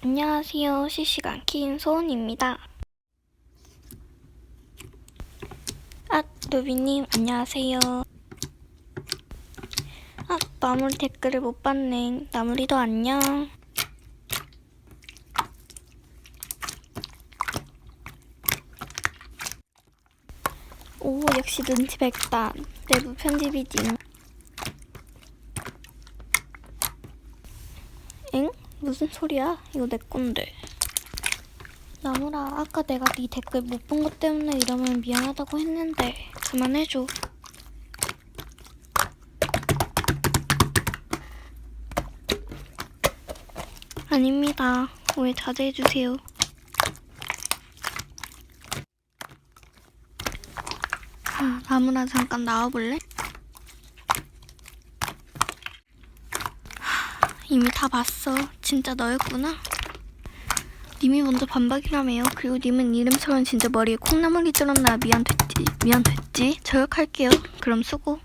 안녕하세요. 실시간 키인 소은입니다. 루비님 안녕하세요. 나무리 댓글을 못 봤네. 나무리도 안녕. 오, 역시 눈치 백단. 내부 편집이지. 엥? 무슨 소리야? 이거 내 건데. 나무라, 아까 내가 네 댓글 못 본 것 때문에 이러면 미안하다고 했는데 그만해줘. 아닙니다. 오해 자제해주세요. 나무라 잠깐 나와볼래? 이미 다 봤어. 진짜 너였구나. 님이 먼저 반박이라며요. 그리고 님은 이름처럼 진짜 머리에 콩나물이 들었나 미안됐지. 저역할게요. 그럼 수고.